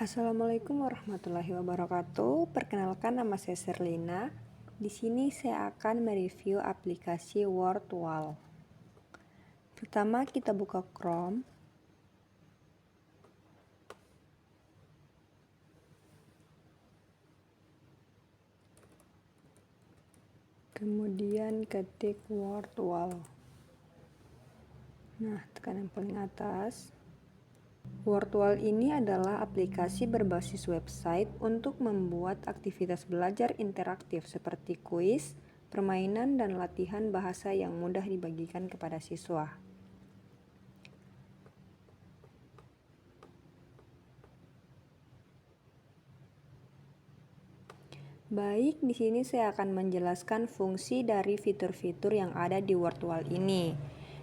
Assalamualaikum warahmatullahi wabarakatuh. Perkenalkan, nama saya Serlina. Di sini saya akan mereview aplikasi Wordwall. Pertama kita buka Chrome. Kemudian ketik Wordwall. Nah, tekan yang paling atas. Wordwall ini adalah aplikasi berbasis website untuk membuat aktivitas belajar interaktif seperti kuis, permainan, dan latihan bahasa yang mudah dibagikan kepada siswa. Baik, di sini saya akan menjelaskan fungsi dari fitur-fitur yang ada di Wordwall ini.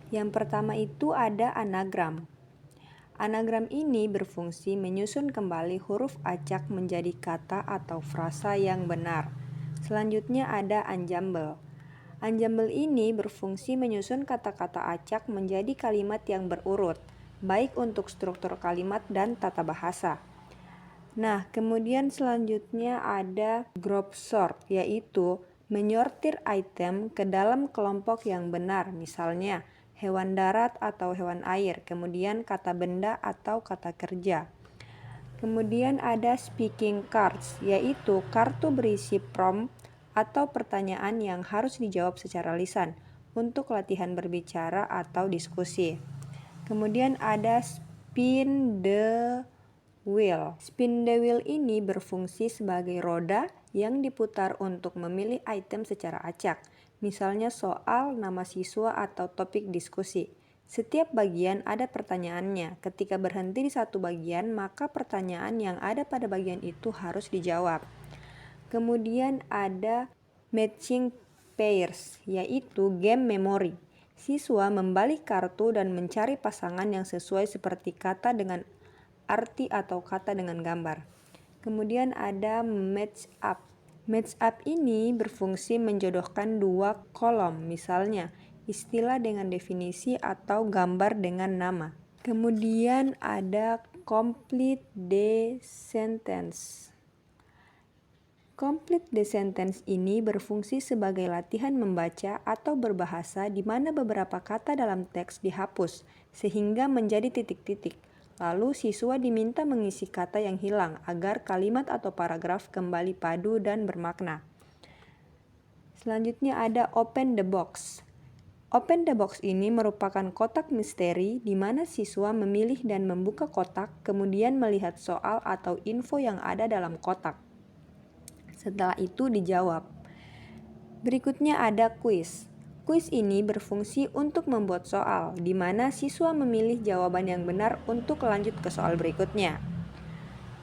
Yang pertama itu ada anagram. Anagram ini berfungsi menyusun kembali huruf acak menjadi kata atau frasa yang benar. Selanjutnya ada enjamble. Enjamble ini berfungsi menyusun kata-kata acak menjadi kalimat yang berurut, baik untuk struktur kalimat dan tata bahasa. Nah, kemudian selanjutnya ada group sort, yaitu menyortir item ke dalam kelompok yang benar, misalnya hewan darat atau hewan air, kemudian kata benda atau kata kerja. Kemudian ada speaking cards, yaitu kartu berisi prompt atau pertanyaan yang harus dijawab secara lisan untuk latihan berbicara atau diskusi. Kemudian ada spin the wheel. Spin the wheel ini berfungsi sebagai roda yang diputar untuk memilih item secara acak, misalnya soal, nama siswa, atau topik diskusi. Setiap bagian ada pertanyaannya. Ketika berhenti di satu bagian, maka pertanyaan yang ada pada bagian itu harus dijawab. Kemudian ada matching pairs, yaitu game memory. Siswa membalik kartu dan mencari pasangan yang sesuai seperti kata dengan arti atau kata dengan gambar. Kemudian ada match up. Match up ini berfungsi menjodohkan dua kolom, misalnya istilah dengan definisi atau gambar dengan nama. Kemudian ada complete the sentence. Complete the sentence ini berfungsi sebagai latihan membaca atau berbahasa di mana beberapa kata dalam teks dihapus sehingga menjadi titik-titik. Lalu siswa diminta mengisi kata yang hilang agar kalimat atau paragraf kembali padu dan bermakna. Selanjutnya ada open the box. Open the box ini merupakan kotak misteri di mana siswa memilih dan membuka kotak, kemudian melihat soal atau info yang ada dalam kotak. Setelah itu dijawab. Berikutnya ada kuis. Kuis ini berfungsi untuk membuat soal, di mana siswa memilih jawaban yang benar untuk lanjut ke soal berikutnya.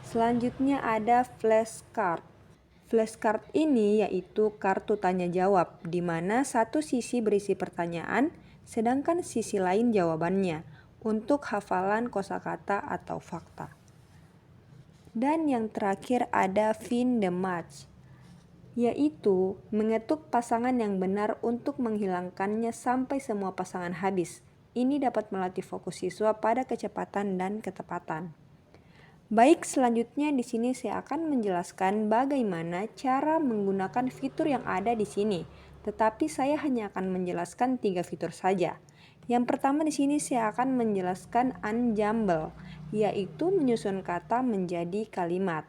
Selanjutnya ada flashcard. Flashcard ini yaitu kartu tanya jawab, di mana satu sisi berisi pertanyaan, sedangkan sisi lain jawabannya, untuk hafalan kosakata atau fakta. Dan yang terakhir ada find the match, yaitu mengetuk pasangan yang benar untuk menghilangkannya sampai semua pasangan habis. Ini dapat melatih fokus siswa pada kecepatan dan ketepatan. Baik, selanjutnya di sini saya akan menjelaskan bagaimana cara menggunakan fitur yang ada di sini. Tetapi saya hanya akan menjelaskan 3 fitur saja. Yang pertama di sini saya akan menjelaskan enjamble, yaitu menyusun kata menjadi kalimat.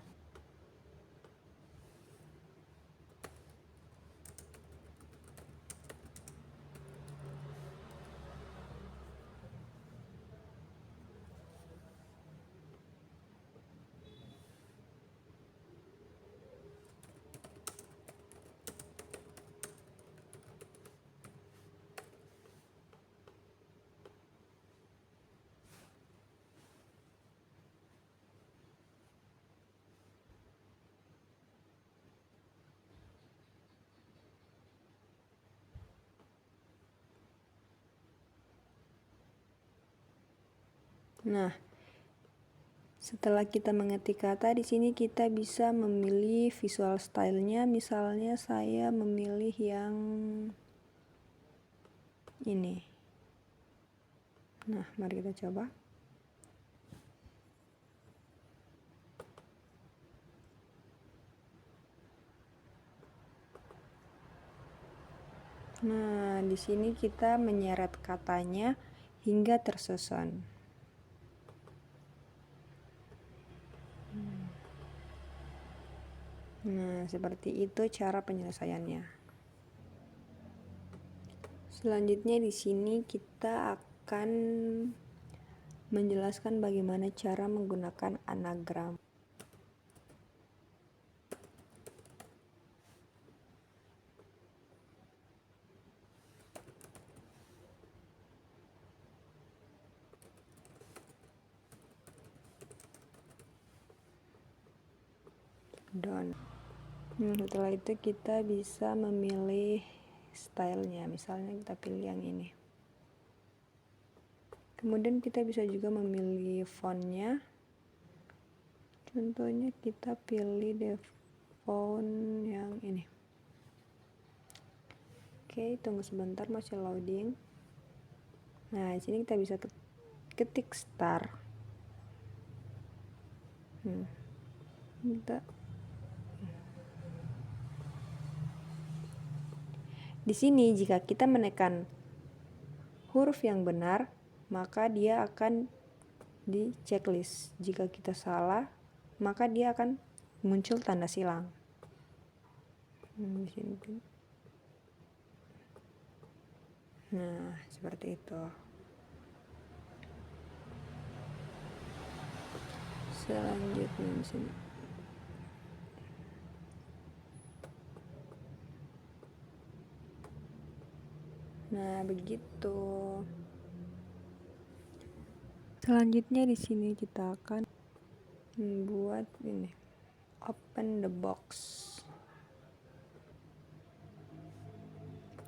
Nah, setelah kita mengetik kata, di sini kita bisa memilih visual stylenya. Misalnya saya memilih yang ini. Nah, mari kita coba. Nah, di sini kita menyeret katanya hingga tersusun. Nah, seperti itu cara penyelesaiannya. Selanjutnya di sini kita akan menjelaskan bagaimana cara menggunakan anagram. Done. Setelah itu kita bisa memilih stylenya, misalnya kita pilih yang ini. Kemudian kita bisa juga memilih fontnya. Contohnya kita pilih the font yang ini. Oke, tunggu sebentar, masih loading. Nah, di sini kita bisa ketik star. Di sini jika kita menekan huruf yang benar, maka dia akan di checklist. Jika kita salah, maka dia akan muncul tanda silang. Nah, seperti itu. Selanjutnya di sini. Nah, begitu. Selanjutnya di sini kita akan membuat ini, open the box.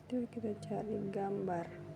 Coba kita cari gambar.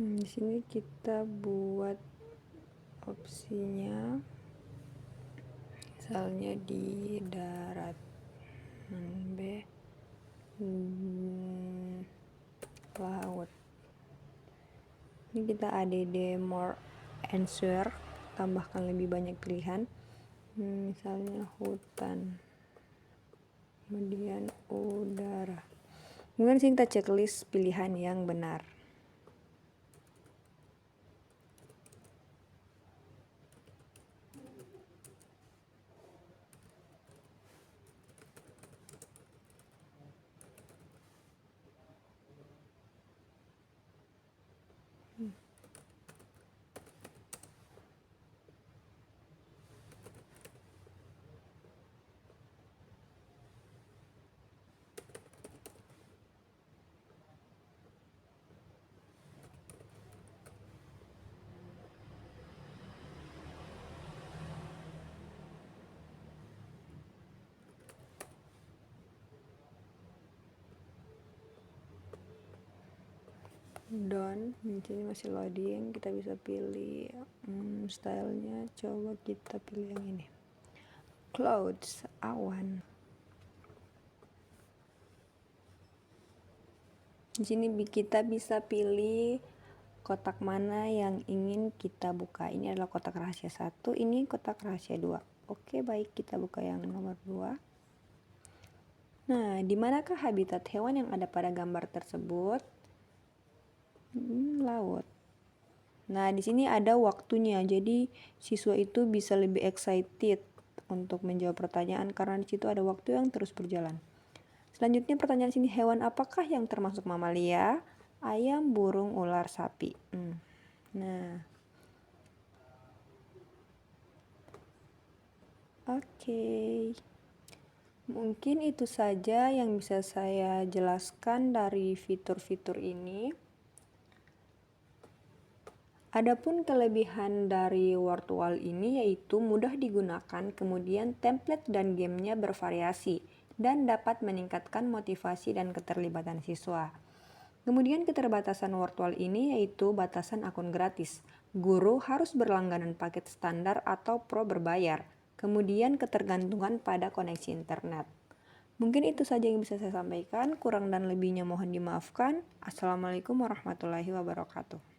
Di sini kita buat opsinya, misalnya di darat B, laut. Ini kita add more answer, tambahkan lebih banyak pilihan. Misalnya hutan, kemudian udara. Kemudian sini kita checklist pilihan yang benar. Done. Di sini masih loading, kita bisa pilih stylenya. Coba kita pilih yang ini, clouds, awan. Di sini kita bisa pilih kotak mana yang ingin kita buka. Ini adalah kotak rahasia 1, ini kotak rahasia 2. Oke, baik, kita buka yang nomor 2. Nah, di manakah habitat hewan yang ada pada gambar tersebut? Laut. Nah, di sini ada waktunya, jadi siswa itu bisa lebih excited untuk menjawab pertanyaan karena di situ ada waktu yang terus berjalan. Selanjutnya pertanyaan sini, hewan apakah yang termasuk mamalia? Ayam, burung, ular, sapi. Nah, oke. Mungkin itu saja yang bisa saya jelaskan dari fitur-fitur ini. Adapun kelebihan dari Wordwall ini yaitu mudah digunakan, kemudian template dan gamenya bervariasi, dan dapat meningkatkan motivasi dan keterlibatan siswa. Kemudian keterbatasan Wordwall ini yaitu batasan akun gratis. Guru harus berlangganan paket standar atau pro berbayar. Kemudian ketergantungan pada koneksi internet. Mungkin itu saja yang bisa saya sampaikan. Kurang dan lebihnya mohon dimaafkan. Assalamualaikum warahmatullahi wabarakatuh.